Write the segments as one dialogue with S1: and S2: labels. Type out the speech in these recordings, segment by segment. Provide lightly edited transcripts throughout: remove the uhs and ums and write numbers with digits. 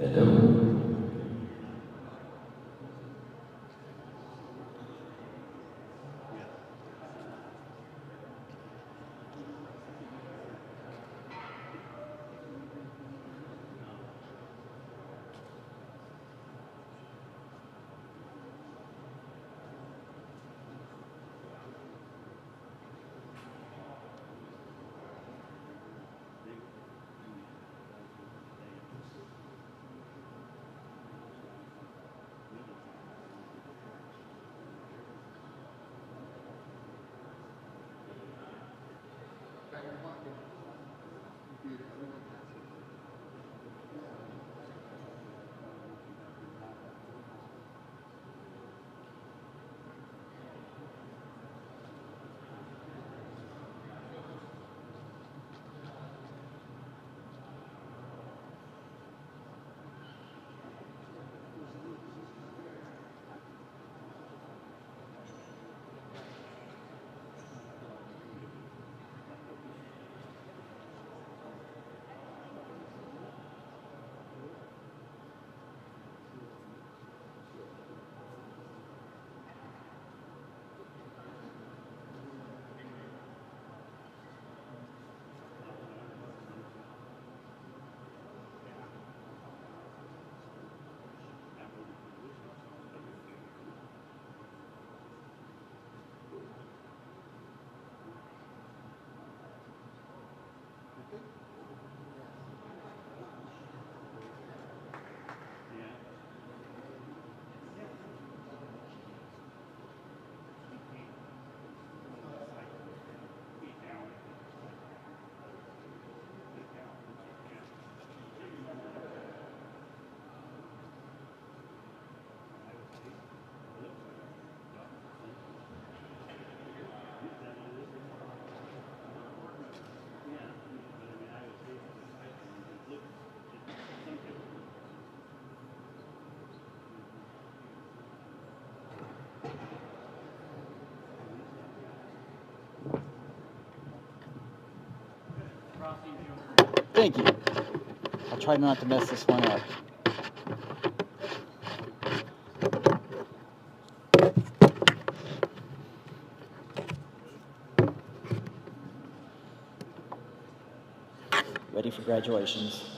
S1: Hello.
S2: Thank you. I'll try not to mess this one up. Ready for graduations.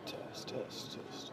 S2: Test, test, test.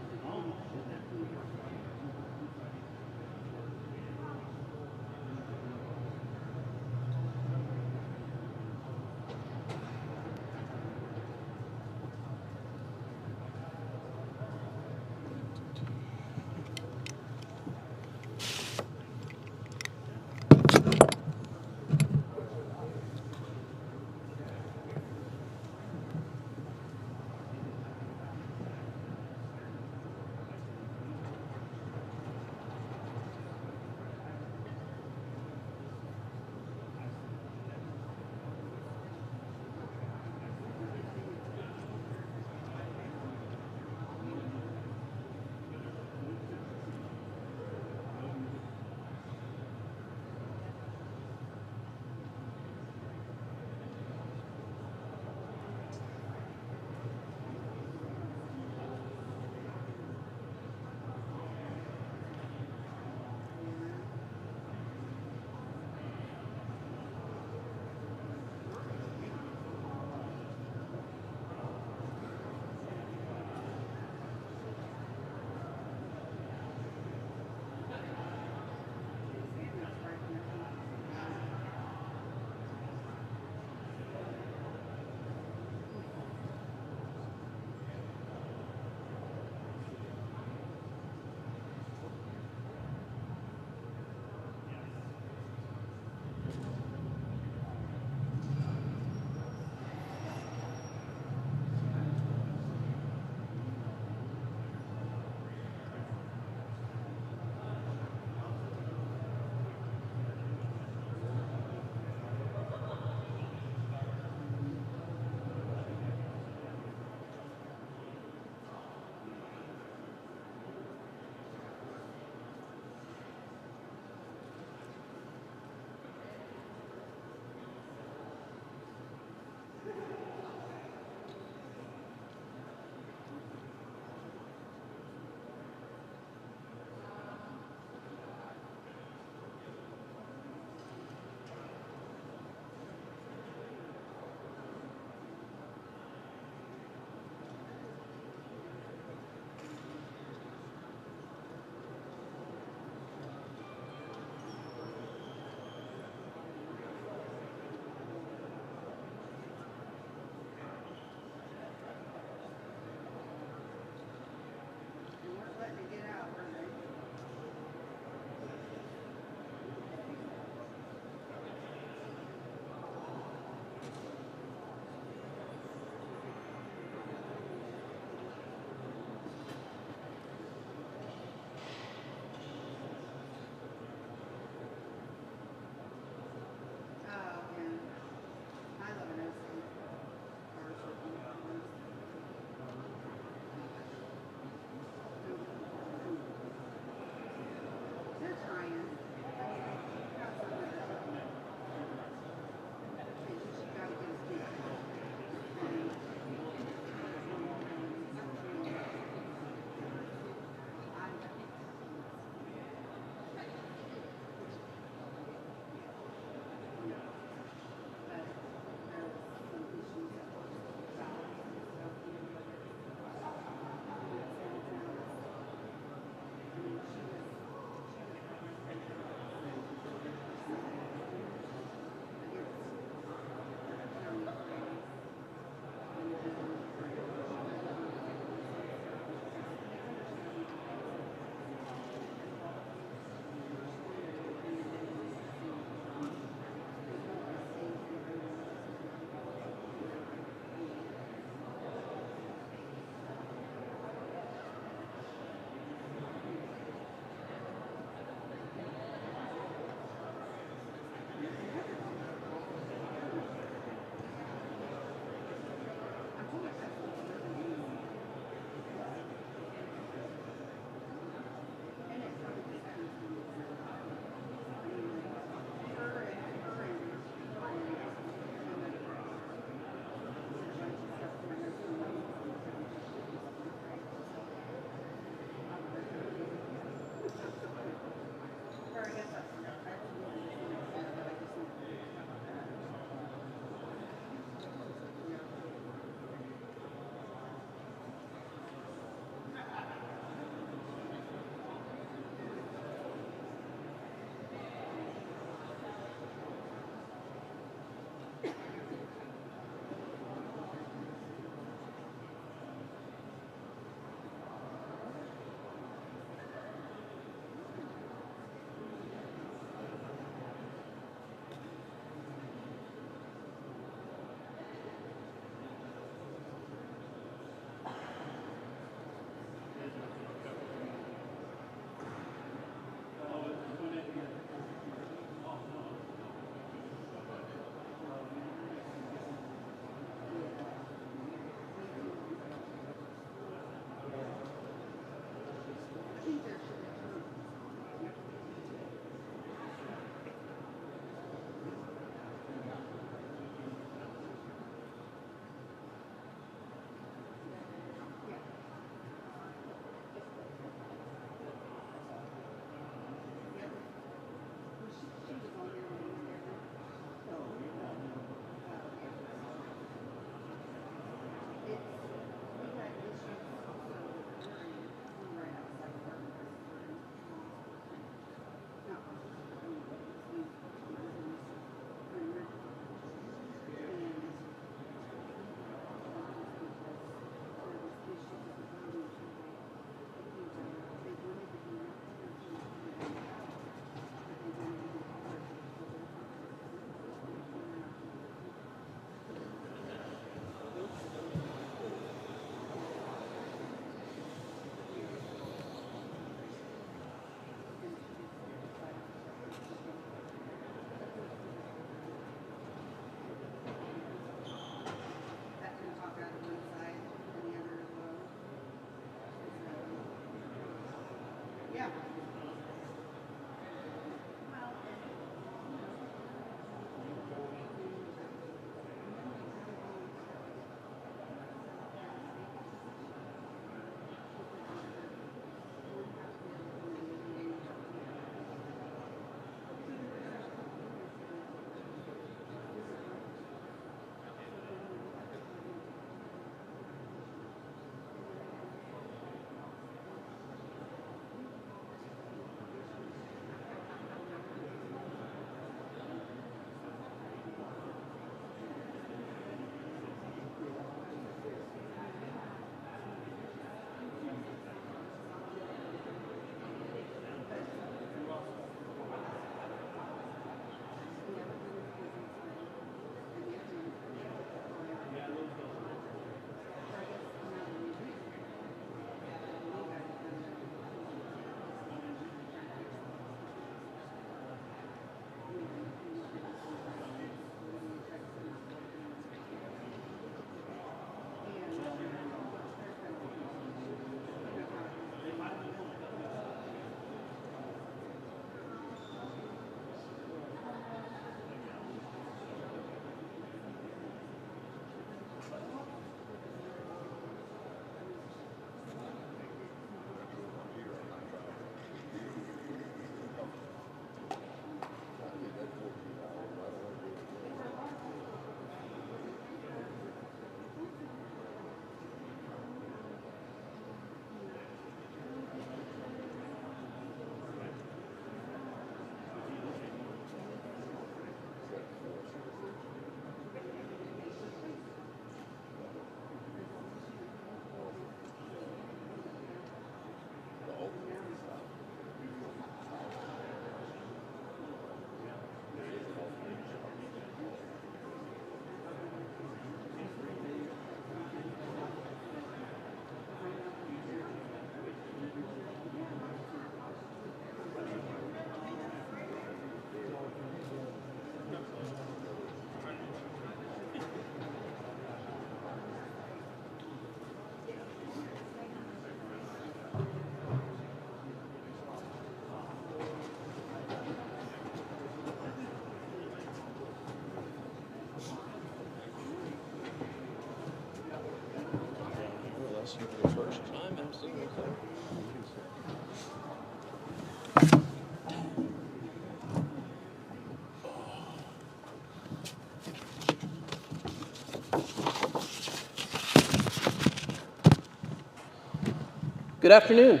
S1: Good afternoon.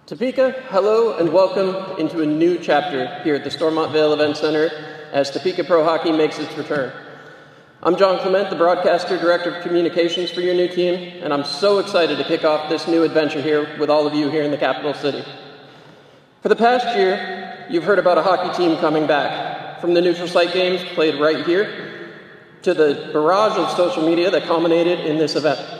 S1: Topeka, hello and welcome into a new chapter here at the Stormontvale Event Center as Topeka Pro Hockey makes its return. I'm John Clement, the broadcaster, director of communications for your new team, and I'm so excited to kick off this new adventure here with all of you here in the capital city. For the past year, you've heard about a hockey team coming back, from the neutral site games played right here to the barrage of social media that culminated in this event.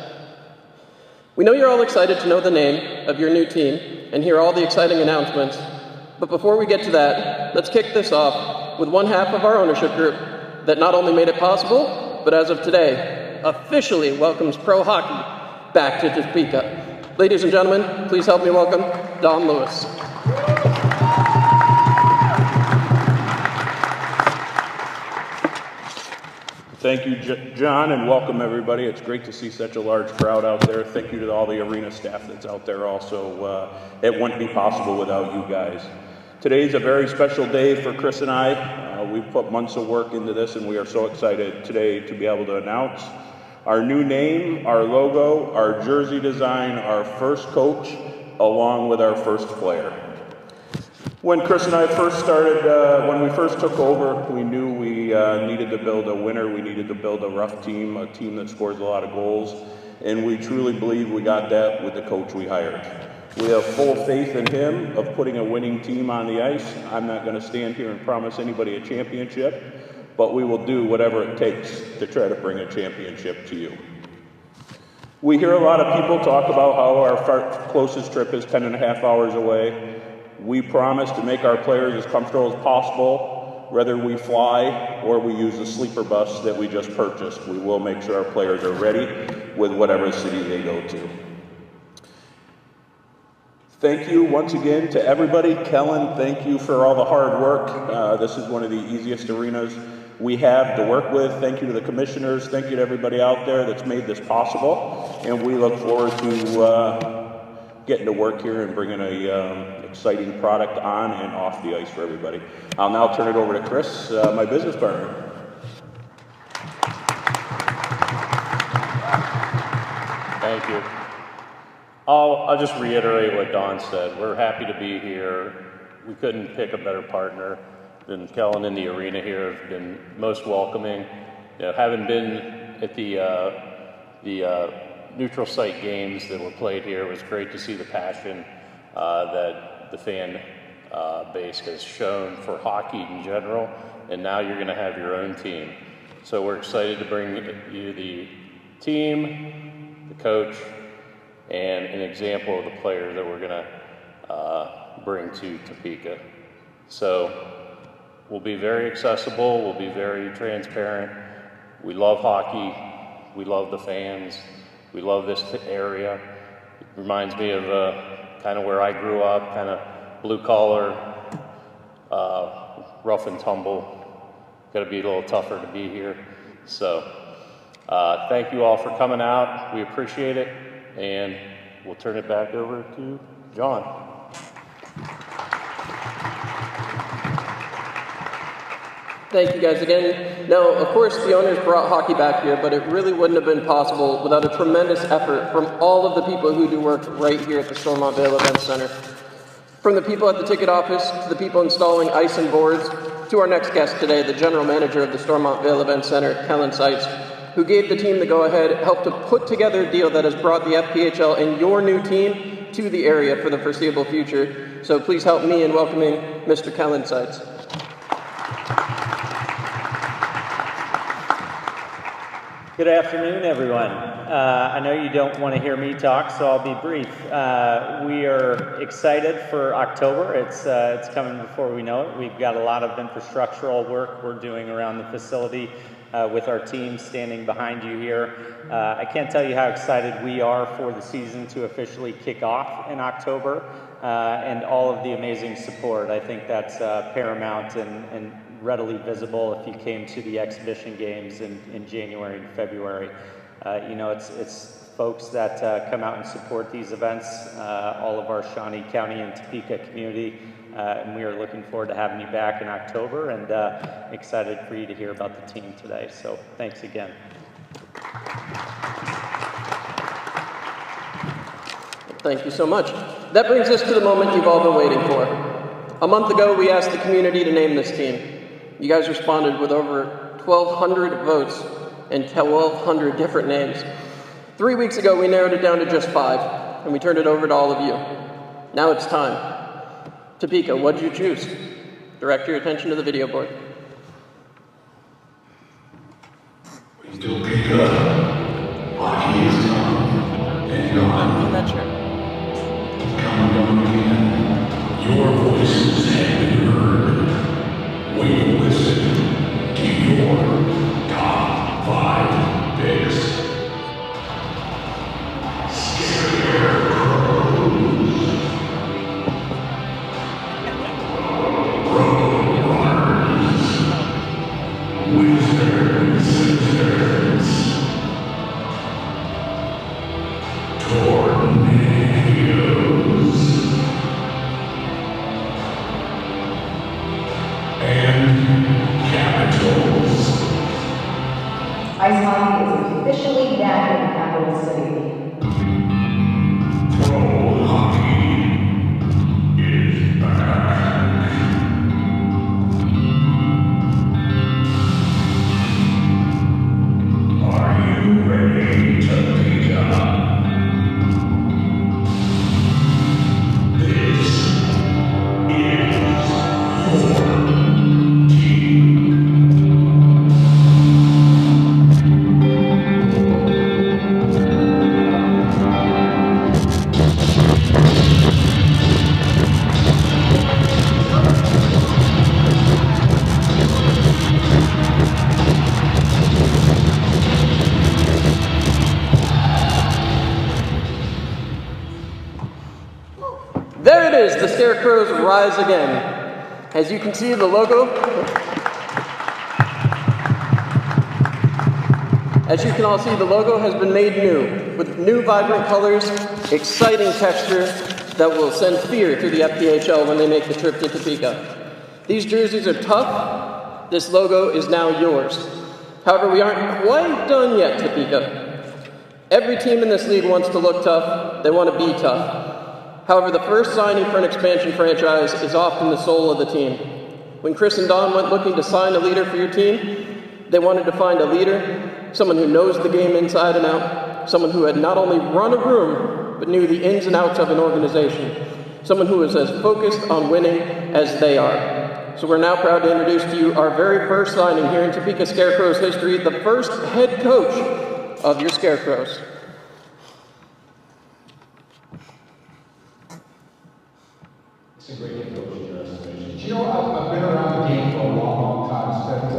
S1: We know you're all excited to know the name of your new team and hear all the exciting announcements, but before we get to that, let's kick this off with one half of our ownership group that not only made it possible, but as of today, officially welcomes pro hockey back to Topeka. Ladies and gentlemen, please help me welcome Don Lewis.
S3: Thank you, John, and welcome everybody. It's great to see such a large crowd out there. Thank you to all the arena staff that's out there also. It wouldn't be possible without you guys. Today's a very special day for Chris and I. We've put months of work into this, and we are so excited today to be able to announce our new name, our logo, our jersey design, our first coach, along with our first player. When Chris and I first started, when we first took over, we knew we needed to build a winner. We needed to build a rough team, a team that scores a lot of goals, and we truly believe we got that with the coach we hired. We have full faith in him of putting a winning team on the ice. I'm not going to stand here and promise anybody a championship, but we will do whatever it takes to try to bring a championship to you. We hear a lot of people talk about how our closest trip is 10.5 hours away. We promise to make our players as comfortable as possible, whether we fly or we use the sleeper bus that we just purchased. We will make sure our players are ready with whatever city they go to. Thank you once again to everybody. Kellen, thank you for all the hard work. This is one of the easiest arenas we have to work with. Thank you to the commissioners. Thank you to everybody out there that's made this possible. And we look forward to getting to work here and bringing a exciting product on and off the ice for everybody. I'll now turn it over to Chris, my business partner.
S4: Thank you. I'll just reiterate what Don said. We're happy to be here. We couldn't pick a better partner than Kellen in the arena here. Have been most welcoming. You know, having been at the neutral site games that were played here, it was great to see the passion that the fan base has shown for hockey in general, and now you're going to have your own team. So we're excited to bring you the team, the coach, and an example of the player that we're going to bring to Topeka. So we'll be very accessible, we'll be very transparent. We love hockey, we love the fans, we love this area. It reminds me of kind of where I grew up, kind of blue collar, rough and tumble. Got to be a little tougher to be here. So thank you all for coming out. We appreciate it, and we'll turn it back over to John.
S1: Thank you guys again. Now, of course, the owners brought hockey back here, but it really wouldn't have been possible without a tremendous effort from all of the people who do work right here at the Stormontvale Event Center. From the people at the ticket office, to the people installing ice and boards, to our next guest today, the general manager of the Stormontvale Event Center, Kellen Seitz, who gave the team the go-ahead, helped to put together a deal that has brought the FPHL and your new team to the area for the foreseeable future. So please help me in welcoming Mr. Kellen Seitz.
S5: Good afternoon, everyone. I know you don't want to hear me talk, so I'll be brief. We are excited for October. It's coming before we know it. We've got a lot of infrastructural work we're doing around the facility with our team standing behind you here. I can't tell you how excited we are for the season to officially kick off in October and all of the amazing support. I think that's paramount and readily visible if you came to the exhibition games in January and February. You know, it's folks that come out and support these events, all of our Shawnee County and Topeka community, and we are looking forward to having you back in October and excited for you to hear about the team today. So thanks again.
S1: Thank you so much. That brings us to the moment you've all been waiting for. A month ago, we asked the community to name this team. You guys responded with over 1,200 votes and 1,200 different names. 3 weeks ago, we narrowed it down to just 5, and we turned it over to all of you. Now it's time. Topeka, what did you choose? Direct your attention to the video board.
S6: Topeka, hockey is done and gone.
S1: That shirt.
S6: Come on again. Your voices have been heard. We listen to your top 5 picks. Scarecrows. Roadrunners. Wizards. Tornadoes. And capitals.
S7: Ice hockey is officially back in the capital city.
S6: Pro hockey is back. Are you ready, Topeka? This is your team.
S1: There it is, the Scarecrows rise again. As you can see, the logo. As you can all see, the logo has been made new, with new vibrant colors, exciting texture that will send fear through the FPHL when they make the trip to Topeka. These jerseys are tough. This logo is now yours. However, we aren't quite done yet, Topeka. Every team in this league wants to look tough. They want to be tough. However, the first signing for an expansion franchise is often the soul of the team. When Chris and Don went looking to sign a leader for your team, they wanted to find a leader, someone who knows the game inside and out, someone who had not only run a room, but knew the ins and outs of an organization, someone who was as focused on winning as they are. So we're now proud to introduce to you our very first signing here in Topeka Scarecrows history, the first head coach of your Scarecrows.
S8: It's a great head coach in your estimation. You know, I've been around the game for a long time. Spent a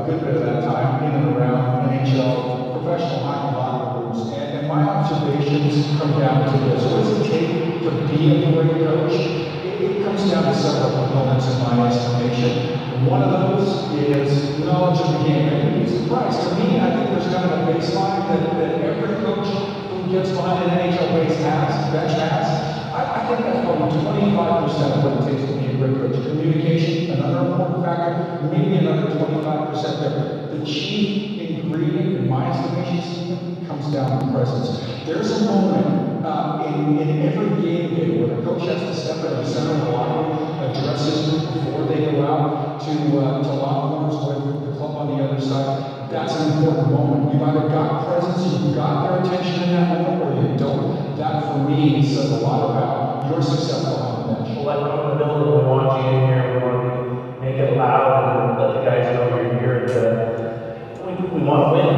S8: good bit of that time in and around NHL, professional hockey locker rooms, and my observations come down to this. What does it take to be a great coach? It comes down to several components in my estimation. One of those is knowledge of the game. And you'd be surprised. To me, I think there's kind of a baseline that every coach who gets behind an NHL bench has. I think that's probably 25% of what it takes to be a great coach. Communication, another important factor, maybe another 25% there. The chief ingredient, in my estimation, Stephen, comes down to presence. There's a moment in every game day where the coach has to step in the center of the locker room, address his group before they go out to locker rooms with the club on the other side. That's an important moment. You've either got presence, you've got their attention in that moment, or you don't. That, for me, says a lot about your success on the bench.
S9: Well, like from the building, we want you in here, we want to make it loud and let the guys know you're here. We want to win.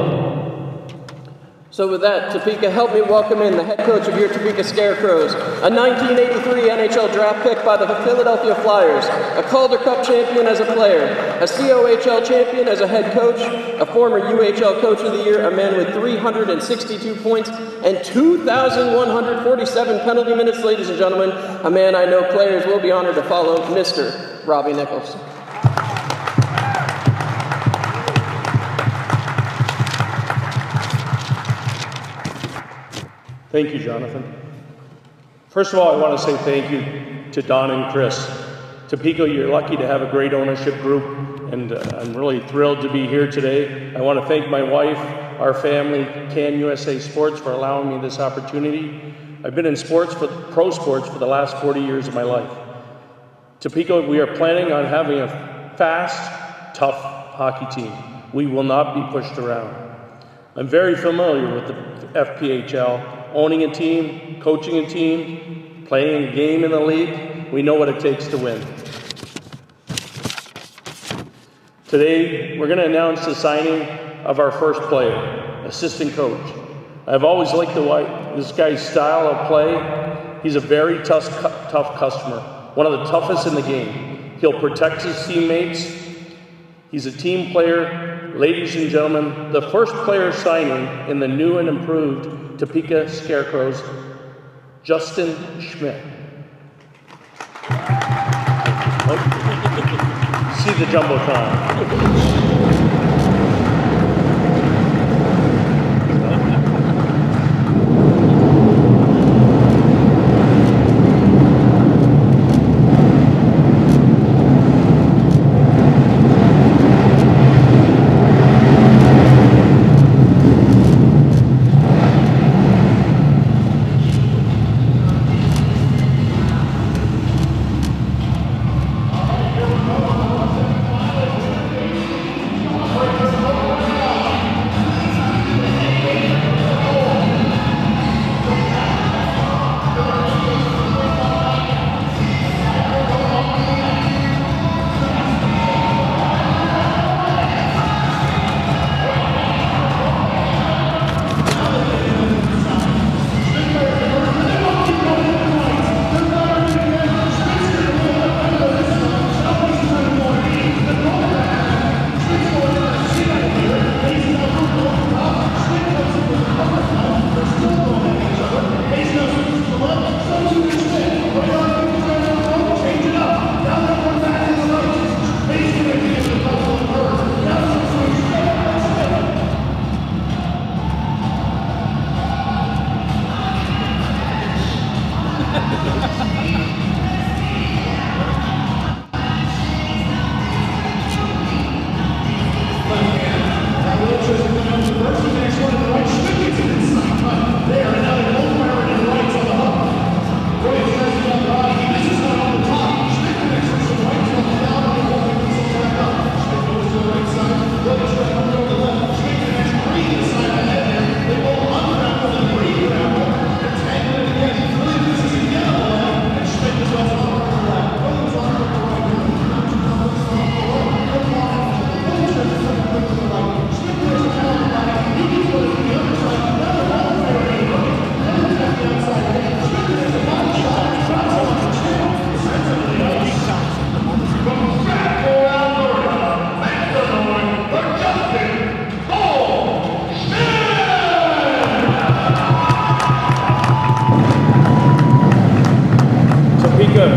S1: So with that, Topeka, help me welcome in the head coach of your Topeka Scarecrows, a 1983 NHL draft pick by the Philadelphia Flyers, a Calder Cup champion as a player, a COHL champion as a head coach, a former UHL Coach of the Year, a man with 362 points and 2,147 penalty minutes, ladies and gentlemen, a man I know players will be honored to follow, Mr. Robbie Nichols.
S3: Thank you, Jonathan. First of all, I want to say thank you to Don and Chris. Topeka, you're lucky to have a great ownership group, and I'm really thrilled to be here today. I want to thank my wife, our family, Can USA Sports, for allowing me this opportunity.
S10: I've been in pro sports for the last 40 years of my life. Topeka, we are planning on having a fast, tough hockey team. We will not be pushed around. I'm very familiar with the FPHL, owning a team, coaching a team, playing a game in the league. We know what it takes to win. Today, we're going to announce the signing of our first player, assistant coach. I've always liked this guy's style of play. He's a very tough customer, one of the toughest in the game. He'll protect his teammates. He's a team player. Ladies and gentlemen, the first player signing in the new and improved Topeka Scarecrows, Justin Schmidt. See the Jumbotron.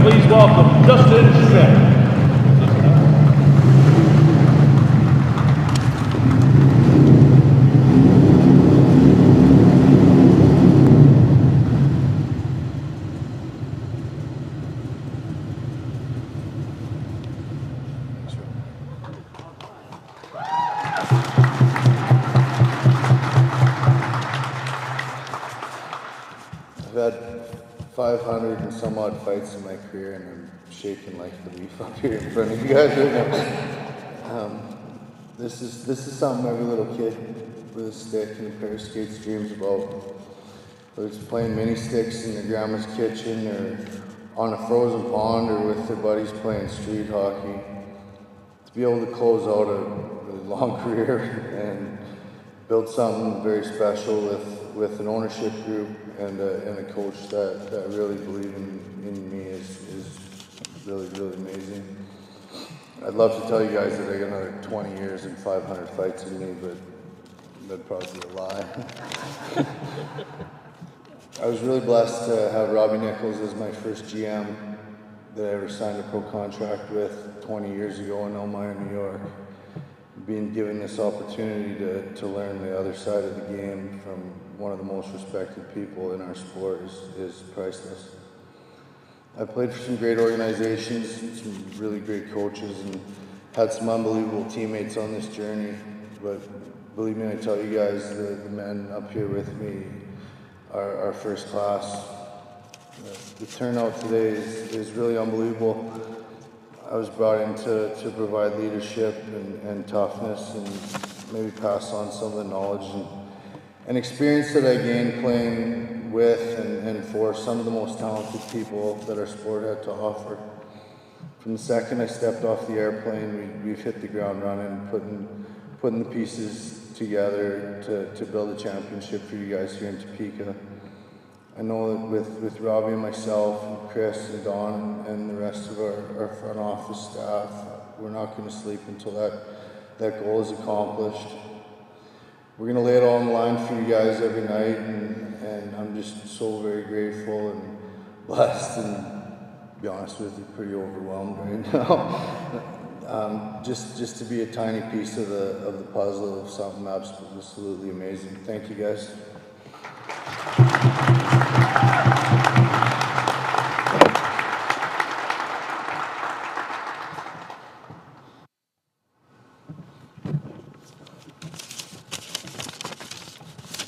S10: Please welcome Justin Schmidt.
S11: I've had 500 and some odd fights in my career, and I'm shaking like the leaf up here in front of you guys right now. This is something every little kid with a stick and a pair of skates dreams about. Whether it's playing mini sticks in their grandma's kitchen, or on a frozen pond, or with their buddies playing street hockey. To be able to close out a really long career and build something very special with an ownership group and a coach that really believe in me is really, really amazing. I'd love to tell you guys that I got another 20 years and 500 fights in me, but that'd probably be a lie. I was really blessed to have Robbie Nichols as my first GM that I ever signed a pro contract with 20 years ago in Elmira, New York. Being given this opportunity to learn the other side of the game from one of the most respected people in our sport is priceless. I played for some great organizations, some really great coaches, and had some unbelievable teammates on this journey. But believe me, I tell you guys, the men up here with me are first class. The turnout today is really unbelievable. I was brought in to provide leadership and toughness and maybe pass on some of the knowledge and experience that I gained playing with and for some of the most talented people that our sport had to offer. From the second I stepped off the airplane, we've hit the ground running, putting the pieces together to build a championship for you guys here in Topeka. I know that with Robbie and myself, and Chris and Don and the rest of our front office staff, we're not going to sleep until that goal is accomplished. We're going to lay it all on the line for you guys every night, and I'm just so very grateful and blessed, and to be honest with you, pretty overwhelmed right now. Just to be a tiny piece of the puzzle of something absolutely amazing. Thank you guys.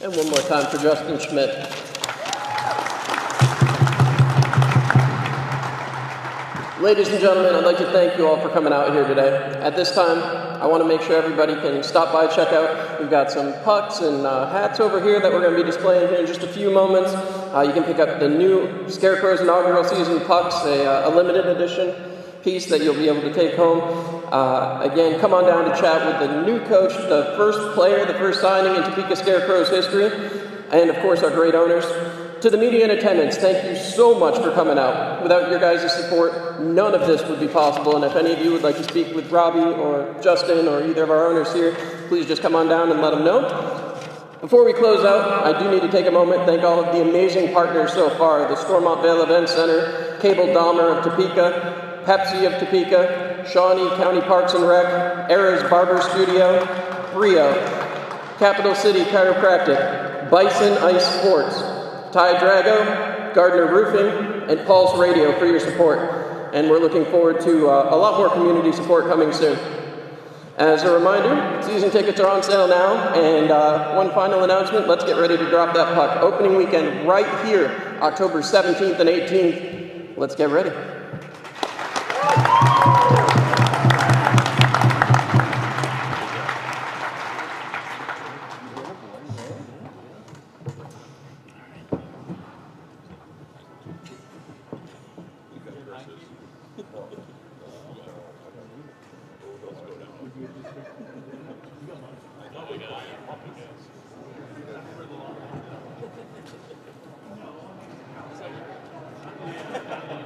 S1: And one more time for Justin Schmidt. Ladies and gentlemen, I'd like to thank you all for coming out here today. At this time, I want to make sure everybody can stop by, check out. We've got some pucks and hats over here that we're going to be displaying here in just a few moments. You can pick up the new Scarecrow's inaugural season pucks, a limited edition piece that you'll be able to take home. Again, come on down to chat with the new coach, the first player, the first signing in Topeka Scarecrow's history, and of course our great owners. To the media in attendance, thank you so much for coming out. Without your guys' support, none of this would be possible, and if any of you would like to speak with Robbie or Justin or either of our owners here, please just come on down and let them know. Before we close out, I do need to take a moment and thank all of the amazing partners so far, the Stormont Vale Event Center, Cable Dahmer of Topeka, Pepsi of Topeka, Shawnee County Parks and Rec, Era's Barber Studio, Rio, Capital City Chiropractic, Bison Ice Sports, Ty Drago, Gardner Roofing, and Pulse Radio for your support. And we're looking forward to a lot more community support coming soon. As a reminder, season tickets are on sale now, and one final announcement, let's get ready to drop that puck. Opening weekend right here, October 17th and 18th. Let's get ready.
S12: Yeah.